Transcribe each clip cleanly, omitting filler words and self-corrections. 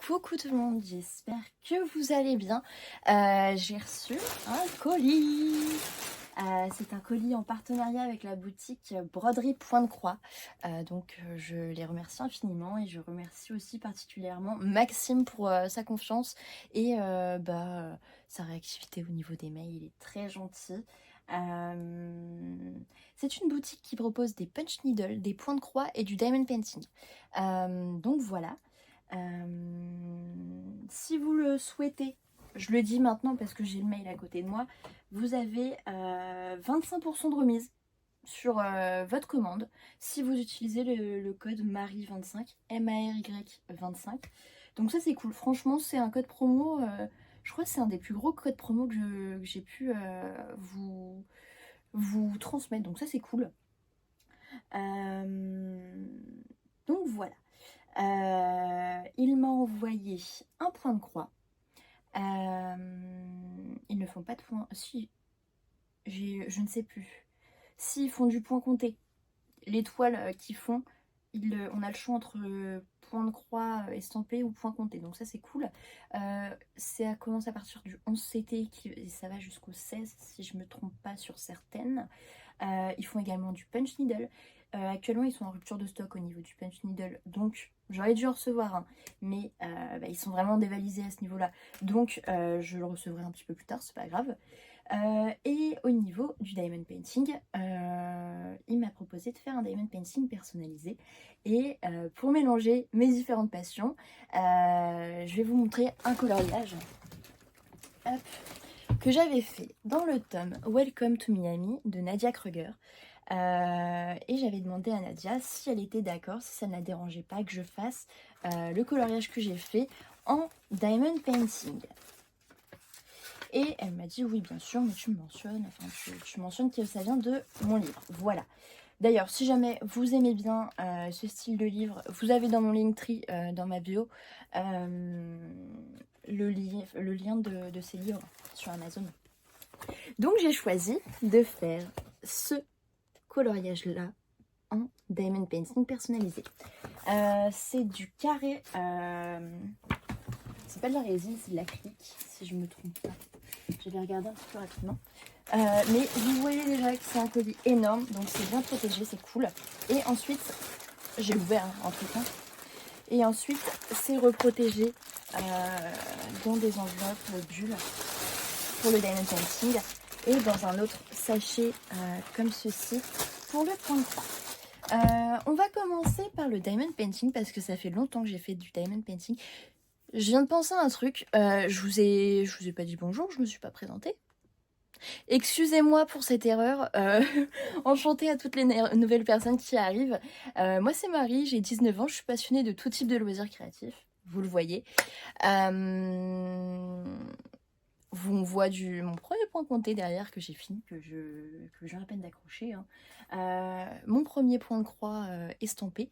Coucou tout le monde, j'espère que vous allez bien. J'ai reçu un colis. C'est un colis en partenariat avec la boutique Broderie Point de Croix. Je les remercie infiniment et je remercie aussi particulièrement Maxime pour sa confiance et sa réactivité au niveau des mails. Il est très gentil. C'est une boutique qui propose des punch needles, des points de croix et du diamond painting. Donc voilà. Si vous le souhaitez, je le dis maintenant parce que j'ai le mail à côté de moi, vous avez 25% de remise sur votre commande si vous utilisez le code MARY25, MARY25. Donc ça c'est cool, franchement c'est un code promo, je crois que c'est un des plus gros codes promo que j'ai pu vous transmettre, donc ça c'est cool. Donc voilà. Il m'a envoyé un point de croix. Ils ne font pas de point. Si, je ne sais plus. S'ils font du point compté, l'étoile qu'ils font, on a le choix entre point de croix estampé ou point compté. Donc ça c'est cool. Ça commence à partir du 11 CT et ça va jusqu'au 16 si je me trompe pas sur certaines. Ils font également du punch needle. Actuellement ils sont en rupture de stock au niveau du punch needle, donc j'aurais dû en recevoir un, mais ils sont vraiment dévalisés à ce niveau là, donc je le recevrai un petit peu plus tard, c'est pas grave. Et au niveau du diamond painting, il m'a proposé de faire un diamond painting personnalisé, et pour mélanger mes différentes passions, je vais vous montrer un coloriage. Hop, que j'avais fait dans le tome Welcome to Miami de Nadia Kruger. Et j'avais demandé à Nadia si elle était d'accord, si ça ne la dérangeait pas que je fasse le coloriage que j'ai fait en diamond painting. Et elle m'a dit oui bien sûr, mais tu mentionnes que ça vient de mon livre. Voilà. D'ailleurs, si jamais vous aimez bien ce style de livre, vous avez dans mon Linktree, dans ma bio, le lien de ces livres sur Amazon. Donc j'ai choisi de faire ce coloriage là en diamond painting personnalisé. C'est du carré, c'est pas de la résine, c'est de l'acrylique si je me trompe pas. Je vais regarder un petit peu rapidement. Mais vous voyez déjà que c'est un colis énorme, donc c'est bien protégé, c'est cool. Et ensuite, j'ai ouvert en tout cas. Et ensuite, c'est reprotégé dans des enveloppes bulles pour le diamond painting et dans un autre sachet comme ceci pour le point de croix. On va commencer par le diamond painting parce que ça fait longtemps que j'ai fait du diamond painting. Je viens de penser à un truc, je vous ai pas dit bonjour, je me suis pas présentée. Excusez-moi pour cette erreur, enchantée à toutes les nouvelles personnes qui arrivent. Moi c'est Marie, j'ai 19 ans, je suis passionnée de tout type de loisirs créatifs, vous le voyez. On voit mon premier point compté derrière que j'ai fini, que j'ai à peine d'accrocher. Mon premier point de croix estampé.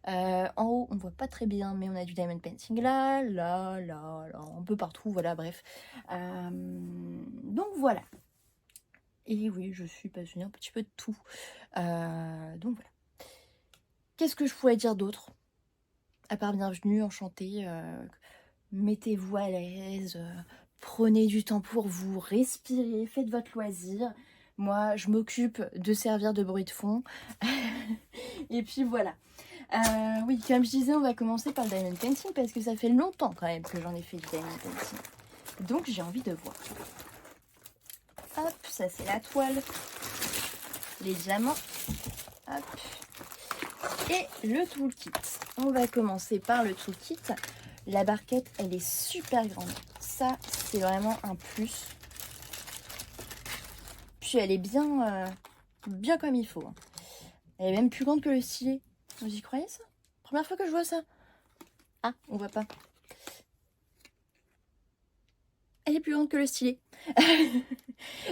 En haut, on voit pas très bien, mais on a du diamond painting là, un peu partout, voilà, bref. Donc voilà. Et oui, je suis passionnée un petit peu de tout. Donc voilà. Qu'est-ce que je pourrais dire d'autre? À part bienvenue, enchantée, mettez-vous à l'aise, prenez du temps pour vous, respirez, faites votre loisir. Moi, je m'occupe de servir de bruit de fond. Et puis voilà. Oui, comme je disais, on va commencer par le diamond painting parce que ça fait longtemps quand même que j'en ai fait du diamond painting. Donc j'ai envie de voir. Hop, ça c'est la toile. Les diamants. Hop. Et le toolkit. On va commencer par le toolkit. La barquette, elle est super grande. Ça, c'est vraiment un plus. Puis elle est bien comme il faut. Elle est même plus grande que le stylet. Vous y croyez ça? Première fois que je vois ça. Ah, on voit pas. Elle est plus grande que le stylet.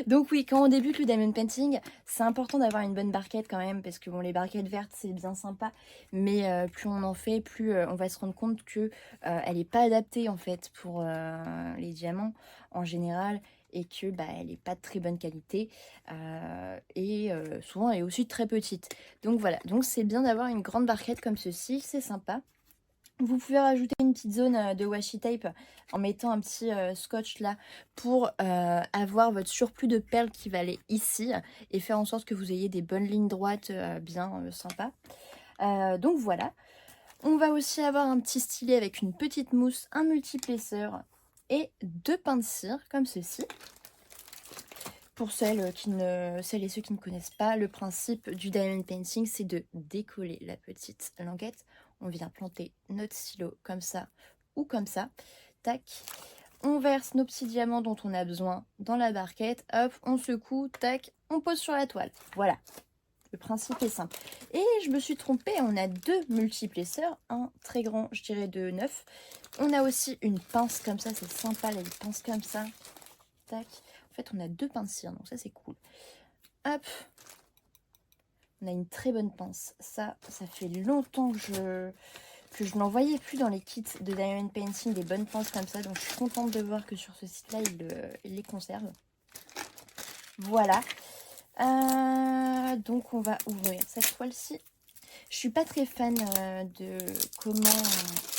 Donc oui, quand on débute le diamond painting, c'est important d'avoir une bonne barquette quand même, parce que bon, les barquettes vertes c'est bien sympa, mais plus on en fait, plus on va se rendre compte que elle n'est pas adaptée en fait pour les diamants en général, et que elle n'est pas de très bonne qualité, et souvent elle est aussi très petite. Donc voilà, donc c'est bien d'avoir une grande barquette comme ceci, c'est sympa. Vous pouvez rajouter une petite zone de washi tape en mettant un petit scotch là pour avoir votre surplus de perles qui va aller ici et faire en sorte que vous ayez des bonnes lignes droites bien sympas. Donc voilà. On va aussi avoir un petit stylet avec une petite mousse, un multiplesseur et 2 pains de cire comme ceci. Pour celles et ceux qui ne connaissent pas, le principe du diamond painting, c'est de décoller la petite languette. On vient planter notre stylo comme ça ou comme ça. Tac. On verse nos petits diamants dont on a besoin dans la barquette. Hop, on secoue, tac, on pose sur la toile. Voilà. Le principe est simple. Et je me suis trompée, on a 2 multiplesseurs, un très grand, je dirais de 9. On a aussi une pince comme ça, c'est sympa, les pinces comme ça. Tac. En fait, on a 2 pains de cire, donc ça c'est cool. Hop. On a une très bonne pince. Ça fait longtemps que je n'en voyais plus dans les kits de Diamond Painting, des bonnes pinces comme ça. Donc je suis contente de voir que sur ce site-là, ils les conservent. Voilà. Donc on va ouvrir cette toile-ci. Je suis pas très fan de comment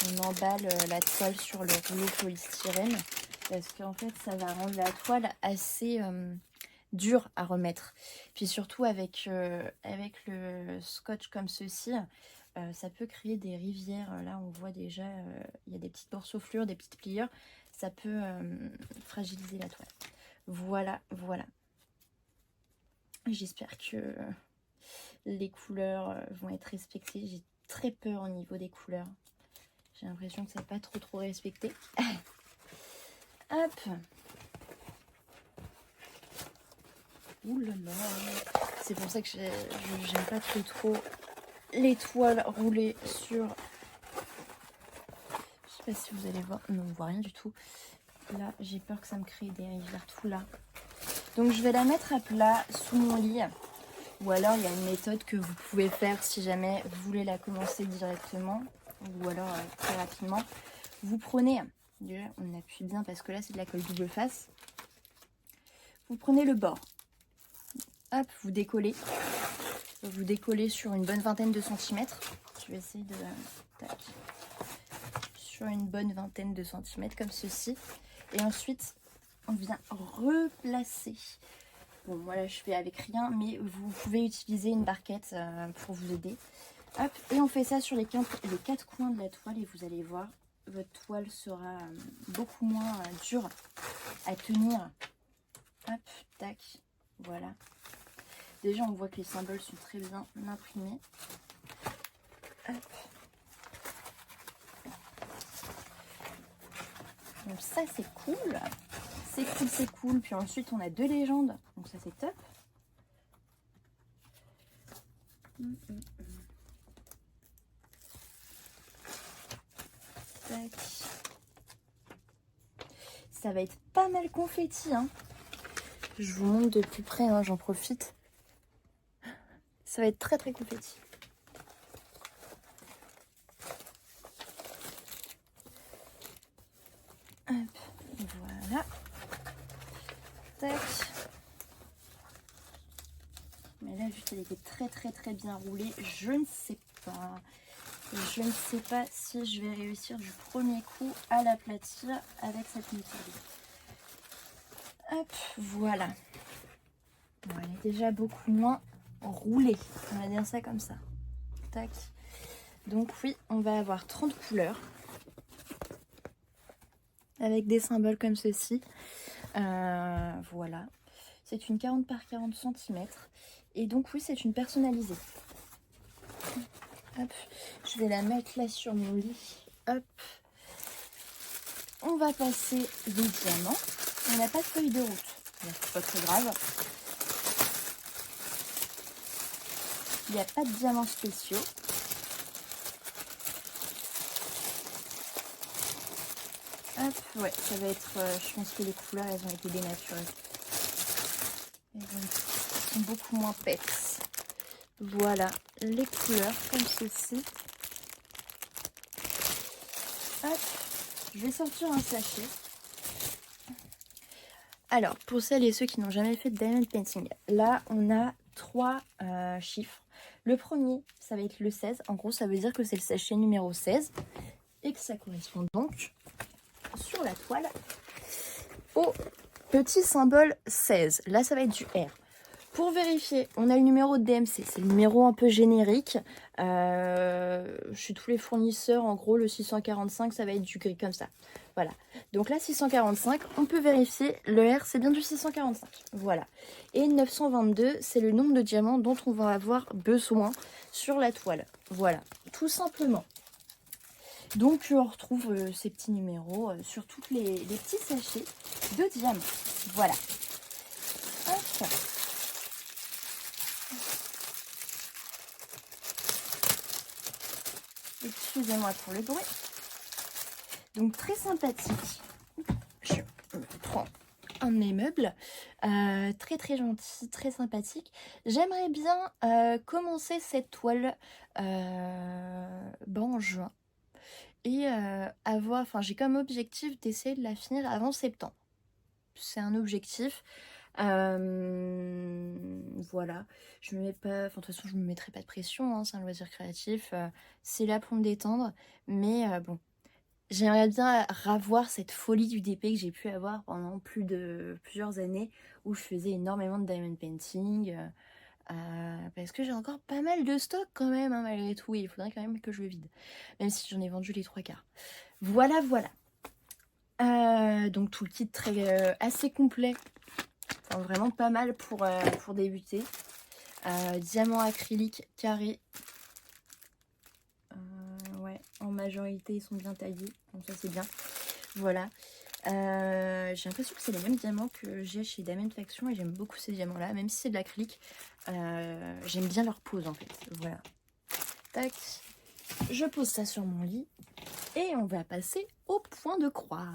on emballe la toile sur le rouleau polystyrène, parce qu'en fait ça va rendre la toile assez dure à remettre. Puis surtout avec le scotch comme ceci, ça peut créer des rivières. Là on voit déjà, il y a des petites boursouflures, des petites pliures. Ça peut fragiliser la toile. Voilà, voilà. J'espère que les couleurs vont être respectées. J'ai très peur au niveau des couleurs. J'ai l'impression que c'est pas trop respecté. Hop. Ouh là là. C'est pour ça que j'aime pas trop les toiles roulées sur... Je sais pas si vous allez voir. Non, on voit rien du tout. Là, j'ai peur que ça me crée des rivières tout là. Donc je vais la mettre à plat sous mon lit. Ou alors il y a une méthode que vous pouvez faire si jamais vous voulez la commencer directement. Ou alors très rapidement. Vous prenez, déjà on appuie bien parce que là c'est de la colle double face. Vous prenez le bord. Hop, vous décollez. Vous décollez sur une bonne vingtaine de centimètres. Je vais essayer de... Tac. Sur une bonne vingtaine de centimètres comme ceci. Et ensuite on vient replacer. Bon, moi là je fais avec rien, mais vous pouvez utiliser une barquette pour vous aider. Hop, et on fait ça sur les 4 coins de la toile et vous allez voir, votre toile sera beaucoup moins dure à tenir. Hop, tac, voilà. Déjà on voit que les symboles sont très bien imprimés. Hop. Donc ça c'est cool. C'est cool. Puis ensuite, on a 2 légendes. Donc ça, c'est top. Tac. Ça va être pas mal confetti. Hein. Je vous montre de plus près. Hein, j'en profite. Ça va être très confetti. Hop. Voilà. Tac. Mais là, juste, elle était très bien roulée. Je ne sais pas. Je ne sais pas si je vais réussir du premier coup à l'aplatir avec cette méthode. Hop, voilà. Bon, elle est déjà beaucoup moins roulée. On va dire ça comme ça. Tac. Donc oui, on va avoir 30 couleurs. Avec des symboles comme ceci. Voilà. C'est une 40 par 40 cm. Et donc oui, c'est une personnalisée. Hop. Je vais la mettre là sur mon lit. Hop. On va passer les diamants. On n'a pas de feuille de route. C'est pas très grave. Il n'y a pas de diamants spéciaux. Hop, ouais, ça va être... je pense que les couleurs, elles ont été dénaturées. Elles sont beaucoup moins peps. Voilà, les couleurs comme ceci. Hop, je vais sortir un sachet. Alors, pour celles et ceux qui n'ont jamais fait de diamond painting, là, on a 3 chiffres. Le premier, ça va être le 16. En gros, ça veut dire que c'est le sachet numéro 16. et que ça correspond donc sur la toile au petit symbole 16. Là, ça va être du R. Pour vérifier, on a le numéro de DMC, c'est le numéro un peu générique. Chez tous les fournisseurs, en gros, le 645, ça va être du gris comme ça. Voilà. Donc là, 645, on peut vérifier, le R, c'est bien du 645. Voilà. Et 922, c'est le nombre de diamants dont on va avoir besoin sur la toile. Voilà, tout simplement. Donc, on retrouve ces petits numéros sur tous les petits sachets de diamants. Voilà. Hop. Excusez-moi pour le bruit. Donc très sympathique. Je prends un de mes meubles. Très très gentil, très sympathique. J'aimerais bien commencer cette toile en juin. Et j'ai comme objectif d'essayer de la finir avant septembre. C'est un objectif. Voilà, je me mets pas, de toute façon je me mettrai pas de pression, hein, c'est un loisir créatif, c'est là pour me détendre, mais bon, j'aimerais bien revoir cette folie du DP que j'ai pu avoir pendant plusieurs années où je faisais énormément de diamond painting, parce que j'ai encore pas mal de stock quand même, hein, malgré tout, et il faudrait quand même que je le vide, même si j'en ai vendu les 3/4. Voilà. Donc tout le kit assez complet. Enfin, vraiment pas mal pour débuter. Diamant acrylique carré. Ouais, en majorité ils sont bien taillés, donc ça c'est bien. Voilà. J'ai l'impression que c'est les mêmes diamants que j'ai chez Diamond Faction et j'aime beaucoup ces diamants là, même si c'est de l'acrylique. J'aime bien leur pose en fait. Voilà. Tac. Je pose ça sur mon lit et on va passer au point de croix.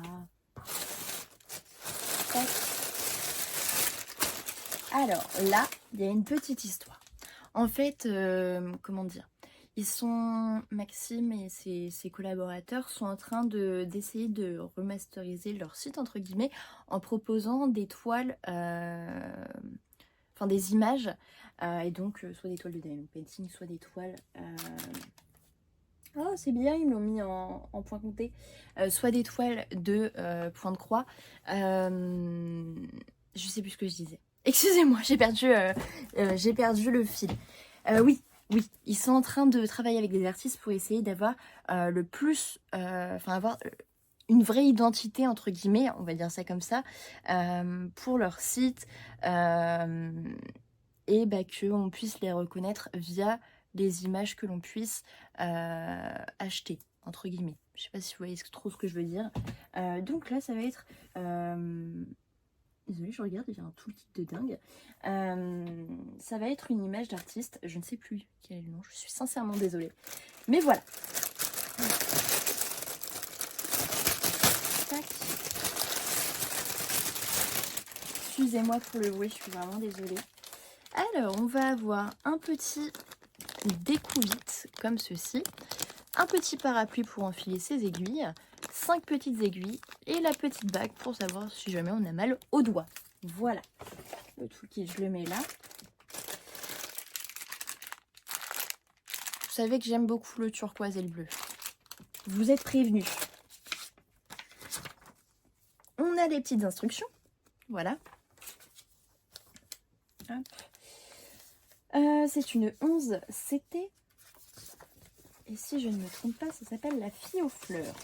Tac. Alors là, il y a une petite histoire. En fait, comment dire, Maxime et ses collaborateurs sont en train d'essayer de remasteriser leur site, entre guillemets, en proposant des toiles, des images, et donc soit des toiles de diamond painting, soit des toiles... Oh, c'est bien, ils l'ont mis en point compté. Soit des toiles de point de croix. Je sais plus ce que je disais. Excusez-moi, j'ai perdu le fil. Oui, ils sont en train de travailler avec des artistes pour essayer d'avoir avoir une vraie identité, entre guillemets, on va dire ça comme ça, pour leur site, et qu'on puisse les reconnaître via les images que l'on puisse acheter, entre guillemets. Je sais pas si vous voyez trop ce que je veux dire. Donc là, ça va être... Désolée, je regarde, il y a un toolkit de dingue. Ça va être une image d'artiste. Je ne sais plus quel est le nom. Je suis sincèrement désolée. Mais voilà. Tac. Excusez-moi pour le bruit, je suis vraiment désolée. Alors, on va avoir un petit découvite comme ceci. Un petit parapluie pour enfiler ses aiguilles. 5 petites aiguilles et la petite bague pour savoir si jamais on a mal au doigt. Voilà. Le toolkit, je le mets là. Vous savez que j'aime beaucoup le turquoise et le bleu. Vous êtes prévenus. On a les petites instructions. Voilà. C'est une 11 CT. Et si je ne me trompe pas, ça s'appelle la fille aux fleurs.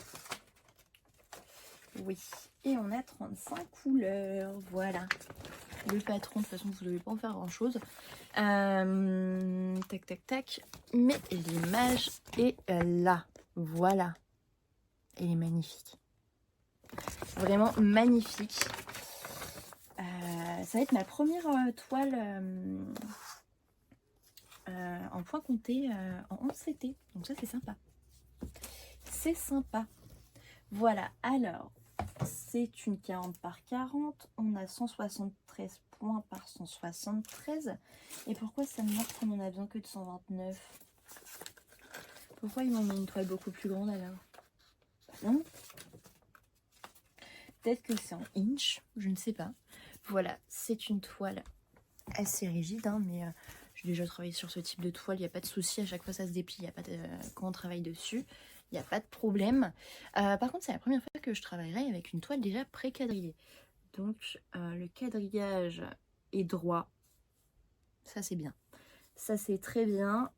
Oui. Et on a 35 couleurs. Voilà. Le patron, de toute façon, vous ne devez pas en faire grand-chose. Tac, tac, tac. Mais l'image est là. Voilà. Elle est magnifique. Vraiment magnifique. Ça va être ma première toile en point compté en 11 CT. Donc ça, c'est sympa. C'est sympa. Voilà. Alors, c'est une 40 par 40. On a 173 points par 173. Et pourquoi ça me marque qu'on en a besoin que de 129? Pourquoi ils m'ont mis une toile beaucoup plus grande alors? Non. Peut-être que c'est en inch, je ne sais pas. Voilà, c'est une toile assez rigide, hein, mais j'ai déjà travaillé sur ce type de toile, il n'y a pas de souci, à chaque fois ça se déplie, quand on travaille dessus, il il n'y a pas de problème. Par contre, c'est la première fois que je travaillerai avec une toile déjà pré-quadrillée. Donc, le quadrillage est droit. Ça, c'est bien. Ça, c'est très bien.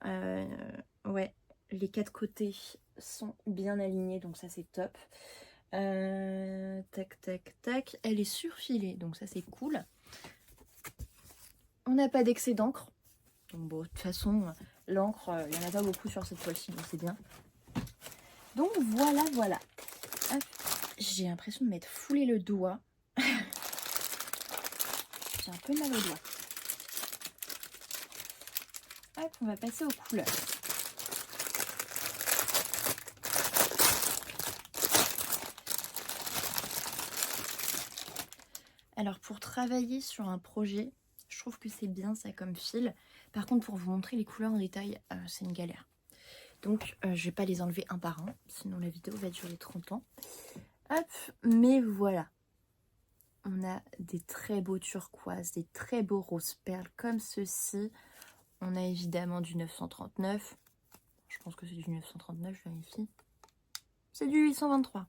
Ouais, les 4 côtés sont bien alignés, donc ça, c'est top. Tac, tac, tac. Elle est surfilée, donc ça, c'est cool. On n'a pas d'excès d'encre. Donc bon, de toute façon, l'encre, il n'y en a pas beaucoup sur cette toile-ci, donc c'est bien. Donc voilà, voilà. J'ai l'impression de m'être foulé le doigt. J'ai un peu mal au doigt. Hop, on va passer aux couleurs. Alors pour travailler sur un projet, je trouve que c'est bien ça comme fil. Par contre, pour vous montrer les couleurs en détail, c'est une galère. Donc je vais pas les enlever un par un, sinon la vidéo va durer 30 ans. Hop, mais voilà. On a des très beaux turquoises, des très beaux roses perles comme ceci. On a évidemment du 939. Je pense que c'est du 939, je vérifie. C'est du 823.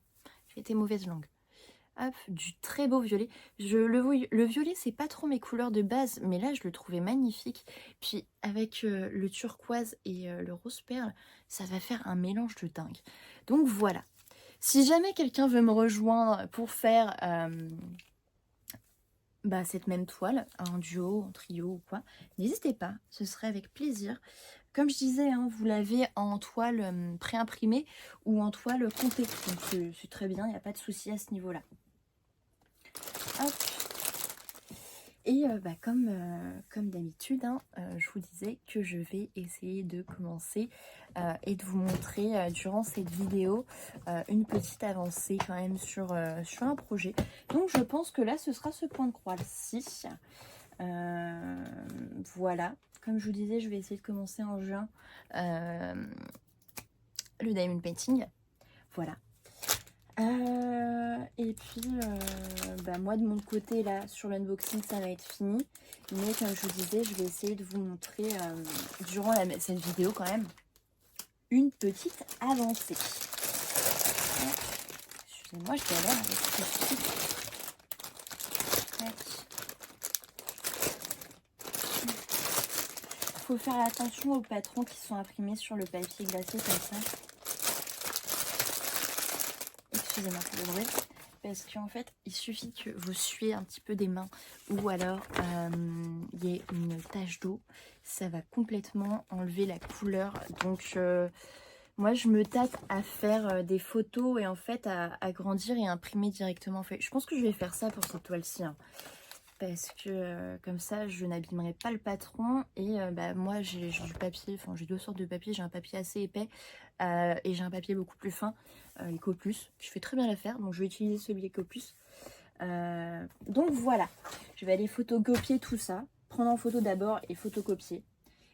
J'ai été mauvaise langue. Hop, du très beau violet. Le violet, c'est pas trop mes couleurs de base, mais là, je le trouvais magnifique. Puis, avec le turquoise et le rose perle, ça va faire un mélange de dingue. Donc, voilà. Si jamais quelqu'un veut me rejoindre pour faire cette même toile, en duo, en trio ou quoi, n'hésitez pas, ce serait avec plaisir. Comme je disais, hein, vous l'avez en toile pré-imprimée ou en toile comptée. Donc, c'est très bien, il n'y a pas de souci à ce niveau-là. Hop. Et comme d'habitude, hein, je vous disais que je vais essayer de commencer et de vous montrer durant cette vidéo une petite avancée quand même sur un projet. Donc je pense que là ce sera ce point de croix-ci. Voilà, comme je vous disais, je vais essayer de commencer en juin le diamond painting. Voilà. Et puis moi de mon côté là sur l'unboxing ça va être fini, mais comme je vous disais je vais essayer de vous montrer durant cette vidéo quand même une petite avancée. Excusez-moi, je galère avec ce truc. Faut faire attention aux patrons qui sont imprimés sur le papier glacé comme ça. Excusez-moi pour le bruit, parce qu'en fait il suffit que vous suiez un petit peu des mains ou alors il y ait une tache d'eau, ça va complètement enlever la couleur. Donc moi je me tâte à faire des photos et en fait à agrandir et imprimer directement. Je pense que je vais faire ça pour cette toile-ci, hein, parce que comme ça je n'abîmerai pas le patron. Et moi j'ai du papier, enfin j'ai 2 sortes de papier, j'ai un papier assez épais et j'ai un papier beaucoup plus fin, Ecoplus, je fais très bien l'affaire, donc je vais utiliser celui Ecoplus. Donc voilà, je vais aller photocopier tout ça, prendre en photo d'abord et photocopier.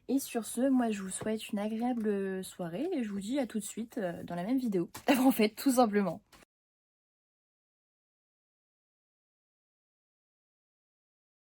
Et sur ce, moi je vous souhaite une agréable soirée et je vous dis à tout de suite dans la même vidéo, en fait tout simplement.